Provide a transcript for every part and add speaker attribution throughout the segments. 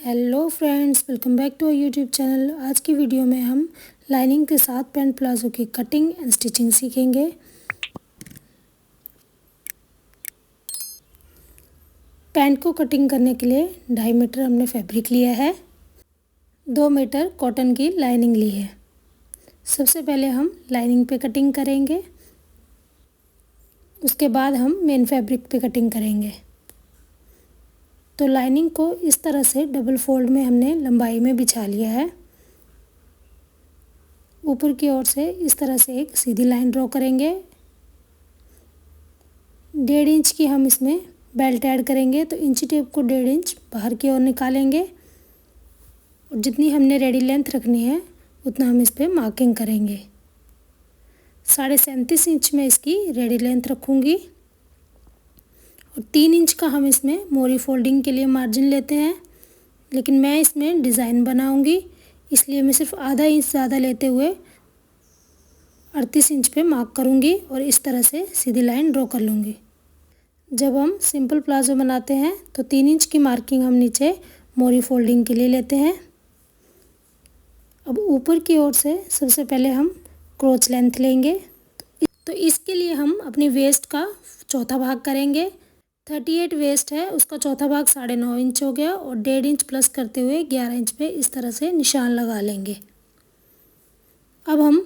Speaker 1: Hello friends, welcome back to our YouTube channel. आज की video में हम लाइनिंग के साथ पैंट प्लाजो की कटिंग एंड स्टिचिंग सीखेंगे। पैंट को कटिंग करने के लिए 2.5 मीटर हमने फैब्रिक लिया है, 2 मीटर कॉटन की लाइनिंग ली है। सबसे पहले हम लाइनिंग पे कटिंग करेंगे, उसके बाद हम मेन फैब्रिक पे कटिंग करेंगे। तो लाइनिंग को इस तरह से डबल फोल्ड में हमने लंबाई में बिछा लिया है। ऊपर की ओर से इस तरह से एक सीधी लाइन ड्रॉ करेंगे। 1.5 इंच की हम इसमें बेल्ट ऐड करेंगे, तो इंची टेप को 1.5 इंच बाहर की ओर निकालेंगे और जितनी हमने रेडी लेंथ रखनी है उतना हम इस पर मार्किंग करेंगे। 37.5 इंच में इसकी रेडी लेंथ रखूँगी और 3 इंच का हम इसमें मोरी फोल्डिंग के लिए मार्जिन लेते हैं, लेकिन मैं इसमें डिज़ाइन बनाऊंगी इसलिए मैं सिर्फ आधा इंच ज़्यादा लेते हुए 38 इंच पे मार्क करूंगी और इस तरह से सीधी लाइन ड्रॉ कर लूँगी। जब हम सिंपल प्लाजो बनाते हैं तो 3 इंच की मार्किंग हम नीचे मोरी फोल्डिंग के लिए लेते हैं। अब ऊपर की ओर से सबसे पहले हम क्रोच लेंथ लेंगे, तो इसके लिए हम अपनी वेस्ट का चौथा भाग करेंगे। 38 वेस्ट है, उसका चौथा भाग 9.5 इंच हो गया और 1.5 इंच प्लस करते हुए 11 इंच पे इस तरह से निशान लगा लेंगे। अब हम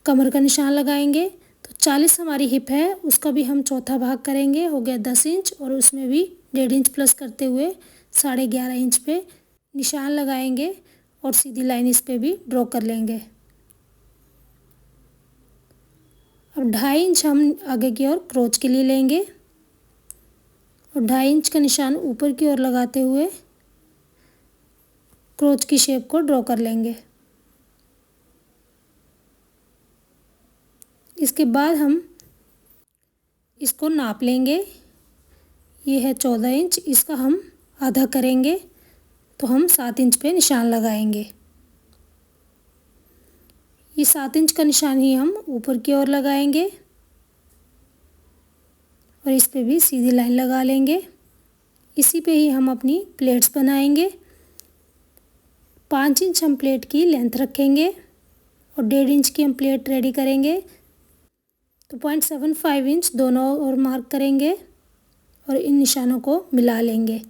Speaker 1: कमर का निशान लगाएंगे, तो 40 हमारी हिप है, उसका भी हम चौथा भाग करेंगे, हो गया 10 इंच और उसमें भी 1.5 इंच प्लस करते हुए 11.5 इंच पे निशान लगाएंगे और सीधी लाइन इस पर भी ड्रॉ कर लेंगे। अब 2.5 इंच हम आगे की ओर क्रोच के लिए लेंगे और 2.5 इंच का निशान ऊपर की ओर लगाते हुए क्रोच की शेप को ड्रॉ कर लेंगे। इसके बाद हम इसको नाप लेंगे। ये है 14 इंच, इसका हम आधा करेंगे तो हम 7 इंच पे निशान लगाएंगे। ये 7 इंच का निशान ही हम ऊपर की ओर लगाएंगे और इस पे भी सीधी लाइन लगा लेंगे। इसी पे ही हम अपनी प्लेट्स बनाएंगे। 5 इंच हम प्लेट की लेंथ रखेंगे और 1.5 इंच की हम प्लेट रेडी करेंगे, तो 0.75 इंच दोनों ओर मार्क करेंगे और इन निशानों को मिला लेंगे।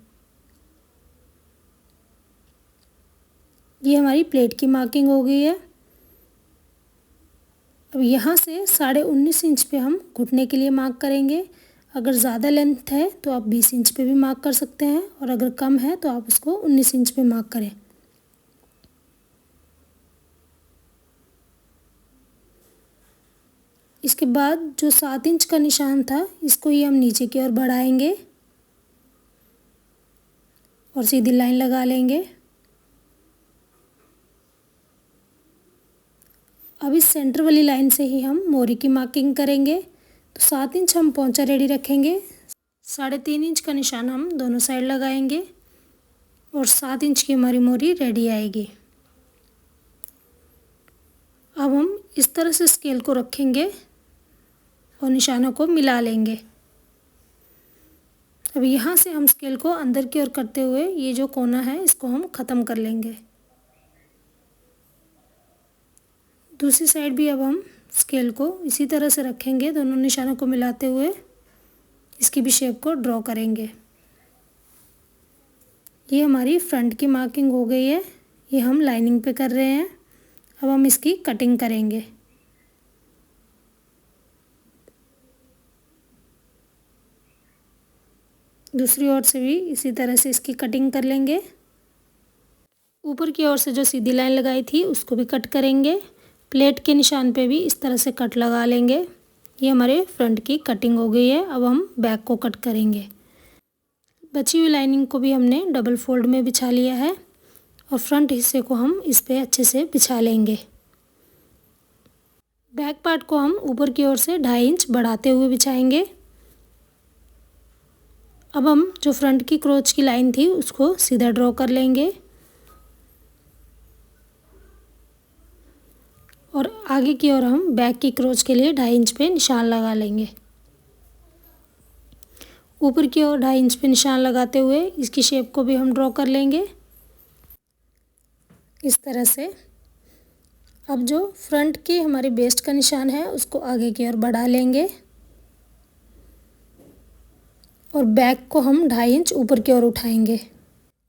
Speaker 1: ये हमारी प्लेट की मार्किंग हो गई है। अब यहाँ से 19.5 इंच पे हम घुटने के लिए मार्क करेंगे। अगर ज़्यादा लेंथ है तो आप 20 इंच पे भी मार्क कर सकते हैं और अगर कम है तो आप उसको 19 इंच पे मार्क करें। इसके बाद जो 7 इंच का निशान था इसको ही हम नीचे की ओर बढ़ाएंगे और सीधी लाइन लगा लेंगे। अब इस सेंटर वाली लाइन से ही हम मोरी की मार्किंग करेंगे, तो 7 इंच हम पोंचा रेडी रखेंगे, 3.5 इंच का निशान हम दोनों साइड लगाएंगे और 7 इंच की हमारी मोरी रेडी आएगी। अब हम इस तरह से स्केल को रखेंगे और निशानों को मिला लेंगे। अब यहाँ से हम स्केल को अंदर की ओर करते हुए ये जो कोना है इसको हम ख़त्म कर लेंगे। दूसरी साइड भी अब हम स्केल को इसी तरह से रखेंगे, दोनों निशानों को मिलाते हुए इसकी भी शेप को ड्रॉ करेंगे। ये हमारी फ्रंट की मार्किंग हो गई है, ये हम लाइनिंग पे कर रहे हैं। अब हम इसकी कटिंग करेंगे। दूसरी ओर से भी इसी तरह से इसकी कटिंग कर लेंगे। ऊपर की ओर से जो सीधी लाइन लगाई थी उसको भी कट करेंगे। प्लेट के निशान पे भी इस तरह से कट लगा लेंगे। ये हमारे फ्रंट की कटिंग हो गई है। अब हम बैक को कट करेंगे। बची हुई लाइनिंग को भी हमने डबल फोल्ड में बिछा लिया है और फ्रंट हिस्से को हम इस पे अच्छे से बिछा लेंगे। बैक पार्ट को हम ऊपर की ओर से 2.5 इंच बढ़ाते हुए बिछाएंगे। अब हम जो फ्रंट की क्रोच की लाइन थी उसको सीधा ड्रॉ कर लेंगे और आगे की ओर हम बैक की क्रोच के लिए 2.5 इंच पे निशान लगा लेंगे। ऊपर की ओर 2.5 इंच पे निशान लगाते हुए इसकी शेप को भी हम ड्रॉ कर लेंगे। इस तरह से। अब जो फ्रंट की हमारी वेस्ट का निशान है उसको आगे की ओर बढ़ा लेंगे और बैक को हम 2.5 इंच ऊपर की ओर उठाएंगे।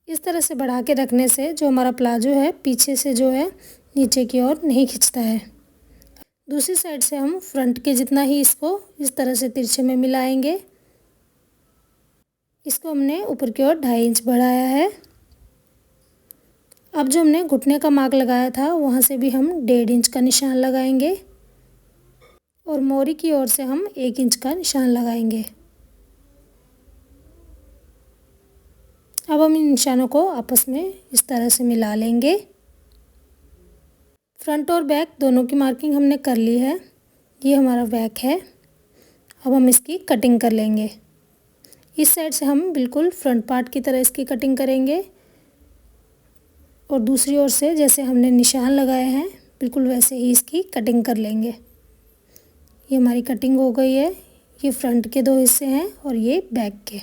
Speaker 1: इस तरह से बढ़ा के रखने से जो हमारा प्लाजो है पीछे से जो है नीचे की ओर नहीं खिंचता है। दूसरी साइड से हम फ्रंट के जितना ही इसको इस तरह से तिरछे में मिलाएंगे। इसको हमने ऊपर की ओर 2.5 इंच बढ़ाया है। अब जो हमने घुटने का मार्क लगाया था वहाँ से भी हम 1.5 इंच का निशान लगाएंगे और मोरी की ओर से हम 1 इंच का निशान लगाएंगे। अब हम इन निशानों को आपस में इस तरह से मिला लेंगे। फ्रंट और बैक दोनों की मार्किंग हमने कर ली है। ये हमारा बैक है। अब हम इसकी कटिंग कर लेंगे। इस साइड से हम बिल्कुल फ्रंट पार्ट की तरह इसकी कटिंग करेंगे और दूसरी ओर से जैसे हमने निशान लगाए हैं बिल्कुल वैसे ही इसकी कटिंग कर लेंगे। ये हमारी कटिंग हो गई है। ये फ्रंट के 2 हिस्से हैं और ये बैक के।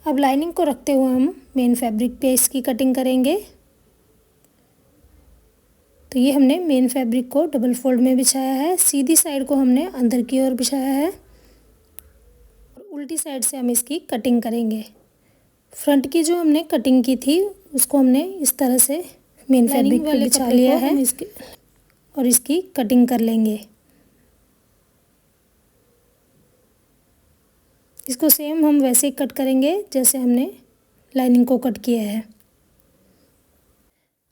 Speaker 1: अब लाइनिंग को रखते हुए हम मेन फैब्रिक पे इसकी कटिंग करेंगे। तो ये हमने मेन फैब्रिक को डबल फोल्ड में बिछाया है। सीधी साइड को हमने अंदर की ओर बिछाया है और उल्टी साइड से हम इसकी कटिंग करेंगे। फ्रंट की जो हमने कटिंग की थी उसको हमने इस तरह से मेन फैब्रिक पे बिछा लिया है और इसकी कटिंग कर लेंगे। इसको सेम हम वैसे ही कट करेंगे जैसे हमने लाइनिंग को कट किया है।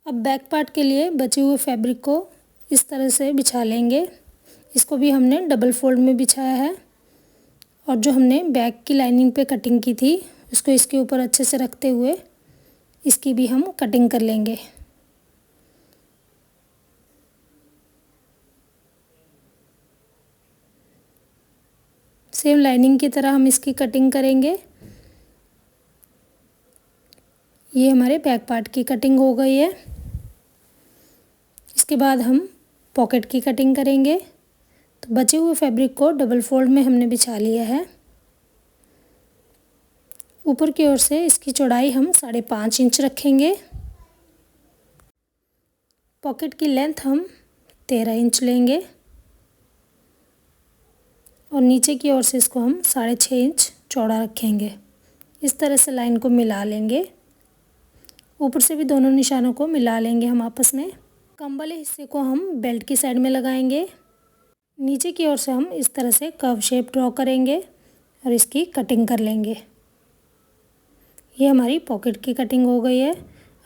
Speaker 1: अब बैक पार्ट के लिए बचे हुए फैब्रिक को इस तरह से बिछा लेंगे। इसको भी हमने डबल फोल्ड में बिछाया है और जो हमने बैक की लाइनिंग पे कटिंग की थी उसको इसके ऊपर अच्छे से रखते हुए इसकी भी हम कटिंग कर लेंगे। सेम लाइनिंग की तरह हम इसकी कटिंग करेंगे। ये हमारे बैक पार्ट की कटिंग हो गई है। इसके बाद हम पॉकेट की कटिंग करेंगे। तो बचे हुए फैब्रिक को डबल फोल्ड में हमने बिछा लिया है। ऊपर की ओर से इसकी चौड़ाई हम 5.5 इंच रखेंगे। पॉकेट की लेंथ हम 13 इंच लेंगे और नीचे की ओर से इसको हम 6.5 इंच चौड़ा रखेंगे। इस तरह से लाइन को मिला लेंगे। ऊपर से भी दोनों निशानों को मिला लेंगे हम आपस में। कम वाले हिस्से को हम बेल्ट की साइड में लगाएंगे। नीचे की ओर से हम इस तरह से कर्व शेप ड्रॉ करेंगे और इसकी कटिंग कर लेंगे। ये हमारी पॉकेट की कटिंग हो गई है।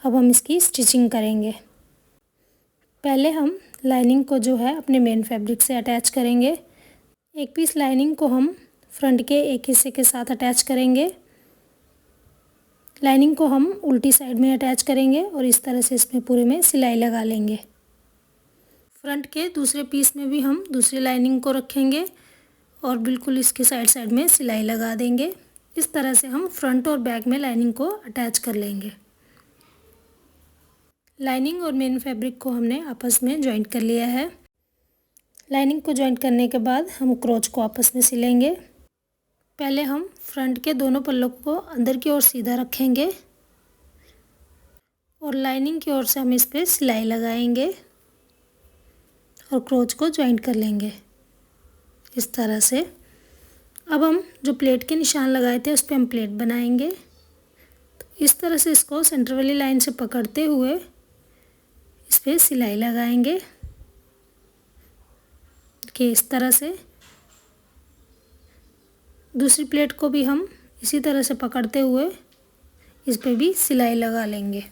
Speaker 1: अब हम इसकी स्टिचिंग करेंगे। पहले हम लाइनिंग को जो है अपने मेन फैब्रिक से अटैच करेंगे। एक पीस लाइनिंग को हम फ्रंट के एक हिस्से के साथ अटैच करेंगे। लाइनिंग को हम उल्टी साइड में अटैच करेंगे और इस तरह से इसमें पूरे में सिलाई लगा लेंगे। फ्रंट के दूसरे पीस में भी हम दूसरी लाइनिंग को रखेंगे और बिल्कुल इसके साइड साइड में सिलाई लगा देंगे। इस तरह से हम फ्रंट और बैक में लाइनिंग को अटैच कर लेंगे। लाइनिंग और मेन फैब्रिक को हमने आपस में जॉइंट कर लिया है। लाइनिंग को जॉइंट करने के बाद हम क्रोच को आपस में सिलेंगे। पहले हम फ्रंट के दोनों पल्लों को अंदर की ओर सीधा रखेंगे और लाइनिंग की ओर से हम इस पर सिलाई लगाएंगे और क्रोच को जॉइंट कर लेंगे इस तरह से। अब हम जो प्लेट के निशान लगाए थे उस पर हम प्लेट बनाएंगे। तो इस तरह से इसको सेंटर वाली लाइन से पकड़ते हुए इस पर सिलाई लगाएंगे कि इस तरह से। दूसरी प्लेट को भी हम इसी तरह से पकड़ते हुए इस पर भी सिलाई लगा लेंगे।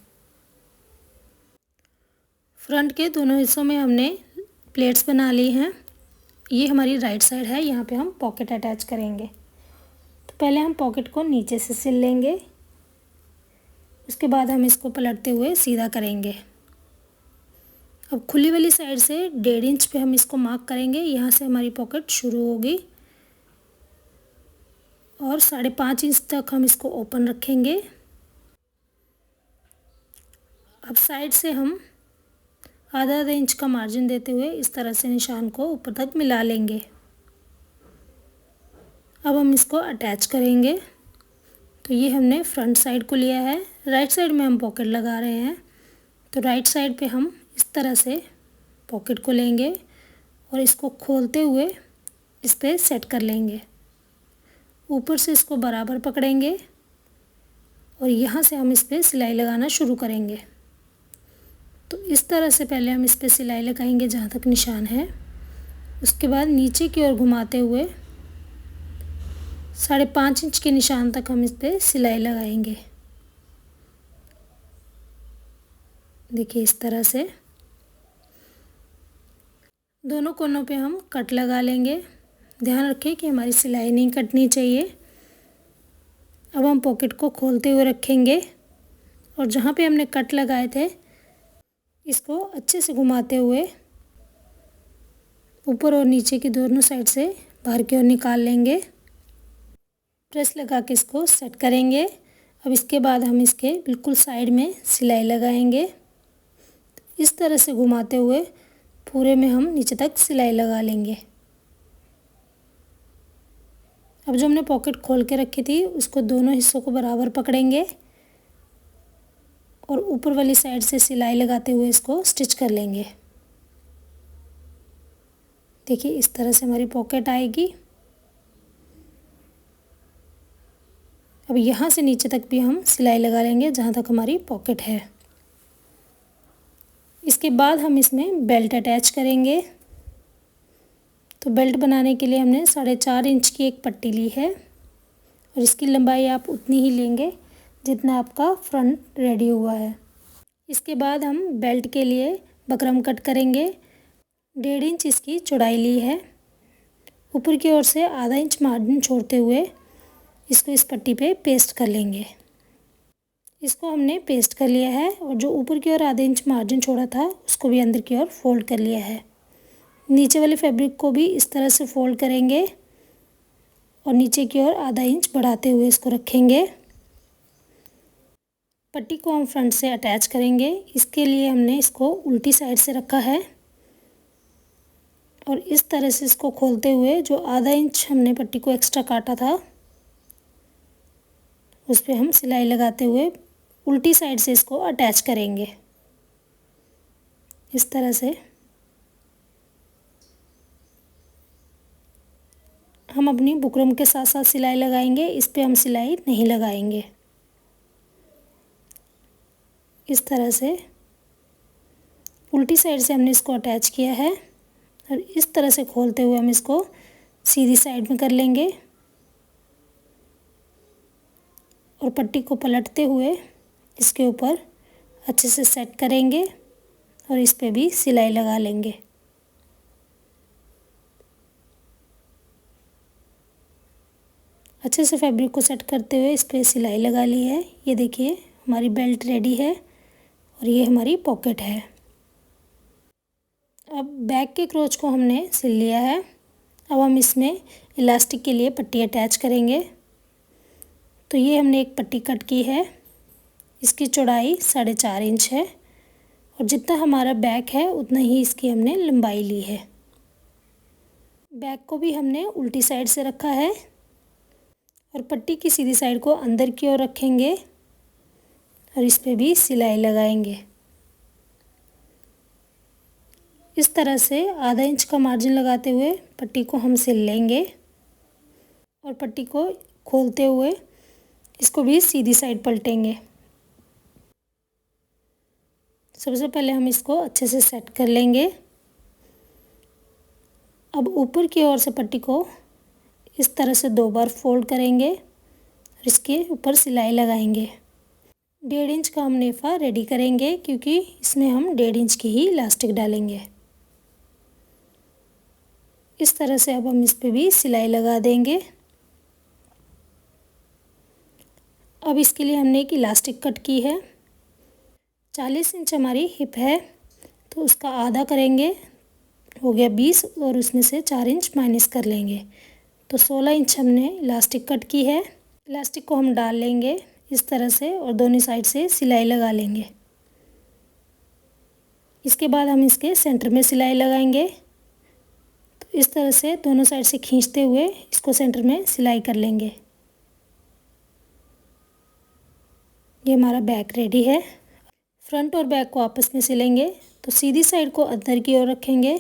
Speaker 1: फ्रंट के दोनों हिस्सों में हमने प्लेट्स बना ली हैं। ये हमारी राइट साइड है। यहाँ पे हम पॉकेट अटैच करेंगे। तो पहले हम पॉकेट को नीचे से सिल लेंगे। उसके बाद हम इसको पलटते हुए सीधा करेंगे। अब खुली वाली साइड से 1.5 इंच पे हम इसको मार्क करेंगे। यहाँ से हमारी पॉकेट शुरू होगी और 5.5 इंच तक हम इसको ओपन रखेंगे। अब साइड से हम आधा इंच का मार्जिन देते हुए इस तरह से निशान को ऊपर तक मिला लेंगे। अब हम इसको अटैच करेंगे। तो ये हमने फ्रंट साइड को लिया है। राइट साइड में हम पॉकेट लगा रहे हैं। तो राइट साइड पे हम इस तरह से पॉकेट को लेंगे और इसको खोलते हुए इस पे सेट कर लेंगे। ऊपर से इसको बराबर पकड़ेंगे और यहाँ से हम इस पे सिलाई लगाना शुरू करेंगे। तो इस तरह से पहले हम इस पे सिलाई लगाएंगे जहाँ तक निशान है। उसके बाद नीचे की ओर घुमाते हुए 5.5 इंच के निशान तक हम इस पे सिलाई लगाएंगे। देखिए इस तरह से दोनों कोनों पे हम कट लगा लेंगे। ध्यान रखें कि हमारी सिलाई नहीं कटनी चाहिए। अब हम पॉकेट को खोलते हुए रखेंगे और जहाँ पे हमने कट लगाए थे इसको अच्छे से घुमाते हुए ऊपर और नीचे की दोनों साइड से बाहर की ओर निकाल लेंगे। प्रेस लगा के इसको सेट करेंगे। अब इसके बाद हम इसके बिल्कुल साइड में सिलाई लगाएंगे। इस तरह से घुमाते हुए पूरे में हम नीचे तक सिलाई लगा लेंगे। अब जो हमने पॉकेट खोल के रखी थी उसको दोनों हिस्सों को बराबर पकड़ेंगे और ऊपर वाली साइड से सिलाई लगाते हुए इसको स्टिच कर लेंगे। देखिए इस तरह से हमारी पॉकेट आएगी। अब यहाँ से नीचे तक भी हम सिलाई लगा लेंगे जहाँ तक हमारी पॉकेट है। इसके बाद हम इसमें बेल्ट अटैच करेंगे। तो बेल्ट बनाने के लिए हमने 4.5 इंच की एक पट्टी ली है और इसकी लंबाई आप उतनी ही लेंगे जितना आपका फ्रंट रेडी हुआ है। इसके बाद हम बेल्ट के लिए बकरम कट करेंगे। 1.5 इंच इसकी चौड़ाई ली है। ऊपर की ओर से आधा इंच मार्जिन छोड़ते हुए इसको इस पट्टी पे पेस्ट कर लेंगे। इसको हमने पेस्ट कर लिया है और जो ऊपर की ओर आधा इंच मार्जिन छोड़ा था उसको भी अंदर की ओर फोल्ड कर लिया है। नीचे वाले फैब्रिक को भी इस तरह से फोल्ड करेंगे और नीचे की ओर आधा इंच बढ़ाते हुए इसको रखेंगे। पट्टी को हम फ्रंट से अटैच करेंगे। इसके लिए हमने इसको उल्टी साइड से रखा है और इस तरह से इसको खोलते हुए जो आधा इंच हमने पट्टी को एक्स्ट्रा काटा था उस पर हम सिलाई लगाते हुए उल्टी साइड से इसको अटैच करेंगे। इस तरह से हम अपनी बुकरम के साथ साथ सिलाई लगाएंगे। इस पे हम सिलाई नहीं लगाएंगे। इस तरह से उल्टी साइड से हमने इसको अटैच किया है और इस तरह से खोलते हुए हम इसको सीधी साइड में कर लेंगे और पट्टी को पलटते हुए इसके ऊपर अच्छे से सेट करेंगे और इस पे भी सिलाई लगा लेंगे। अच्छे से फैब्रिक को सेट करते हुए इस पे सिलाई लगा ली है। ये देखिए हमारी बेल्ट रेडी है और ये हमारी पॉकेट है। अब बैक के क्रोच को हमने सिल लिया है। अब हम इसमें इलास्टिक के लिए पट्टी अटैच करेंगे। तो ये हमने एक पट्टी कट की है। इसकी चौड़ाई 4.5 इंच है और जितना हमारा बैक है उतना ही इसकी हमने लंबाई ली है। बैक को भी हमने उल्टी साइड से रखा है और पट्टी की सीधी साइड को अंदर की ओर रखेंगे और इस पे भी सिलाई लगाएंगे। इस तरह से आधा इंच का मार्जिन लगाते हुए पट्टी को हम सिल लेंगे और पट्टी को खोलते हुए इसको भी सीधी साइड पलटेंगे। सबसे पहले हम इसको अच्छे से सेट कर लेंगे। अब ऊपर की ओर से पट्टी को इस तरह से 2 बार फोल्ड करेंगे और इसके ऊपर सिलाई लगाएंगे। 1.5 इंच का हम नेफा रेडी करेंगे क्योंकि इसमें हम 1.5 इंच की ही इलास्टिक डालेंगे। इस तरह से अब हम इस पे भी सिलाई लगा देंगे। अब इसके लिए हमने एक इलास्टिक कट की है। 40 इंच हमारी हिप है तो उसका आधा करेंगे, हो गया 20 और उसमें से 4 इंच माइनस कर लेंगे। तो 16 इंच हमने इलास्टिक कट की है। इलास्टिक को हम डाल लेंगे इस तरह से और दोनों साइड से सिलाई लगा लेंगे। इसके बाद हम इसके सेंटर में सिलाई लगाएंगे। तो इस तरह से दोनों साइड से खींचते हुए इसको सेंटर में सिलाई कर लेंगे। ये हमारा बैक रेडी है। फ्रंट और बैक को आपस में सिलेंगे। तो सीधी साइड को अंदर की ओर रखेंगे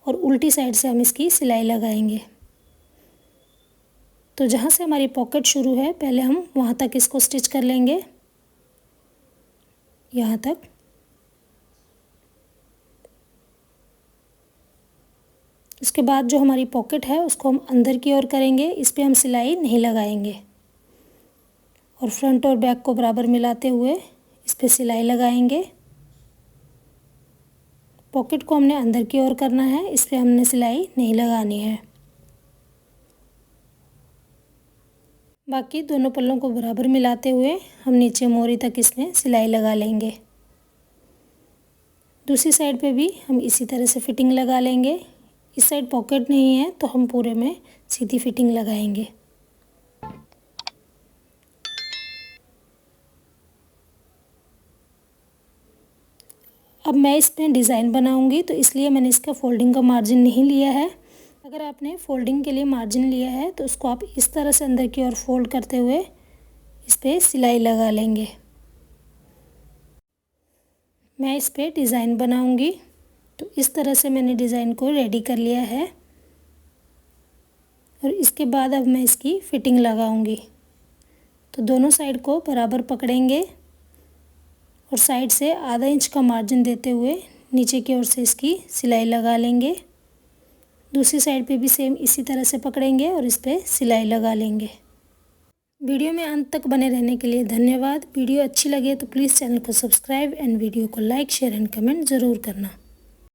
Speaker 1: और उल्टी साइड से हम इसकी सिलाई लगाएंगे। तो जहाँ से हमारी पॉकेट शुरू है पहले हम वहाँ तक इसको स्टिच कर लेंगे, यहाँ तक। उसके बाद जो हमारी पॉकेट है उसको हम अंदर की ओर करेंगे, इस पे हम सिलाई नहीं लगाएंगे और फ्रंट और बैक को बराबर मिलाते हुए इस पे सिलाई लगाएंगे। पॉकेट को हमने अंदर की ओर करना है, इस पे हमने सिलाई नहीं लगानी है। बाकी दोनों पल्लों को बराबर मिलाते हुए हम नीचे मोरी तक इसमें सिलाई लगा लेंगे। दूसरी साइड पे भी हम इसी तरह से फिटिंग लगा लेंगे। इस साइड पॉकेट नहीं है तो हम पूरे में सीधी फिटिंग लगाएंगे। अब मैं इसमें डिज़ाइन बनाऊंगी तो इसलिए मैंने इसका फोल्डिंग का मार्जिन नहीं लिया है। अगर आपने फोल्डिंग के लिए मार्जिन लिया है तो उसको आप इस तरह से अंदर की ओर फोल्ड करते हुए इस पर सिलाई लगा लेंगे। मैं इस पर डिज़ाइन बनाऊंगी तो इस तरह से मैंने डिज़ाइन को रेडी कर लिया है और इसके बाद अब मैं इसकी फ़िटिंग लगाऊंगी। तो दोनों साइड को बराबर पकड़ेंगे और साइड से आधा इंच का मार्जिन देते हुए नीचे की ओर से इसकी सिलाई लगा लेंगे। दूसरी साइड पे भी सेम इसी तरह से पकड़ेंगे और इस पर सिलाई लगा लेंगे। वीडियो में अंत तक बने रहने के लिए धन्यवाद। वीडियो अच्छी लगे तो प्लीज़ चैनल को सब्सक्राइब एंड वीडियो को लाइक शेयर एंड कमेंट ज़रूर करना।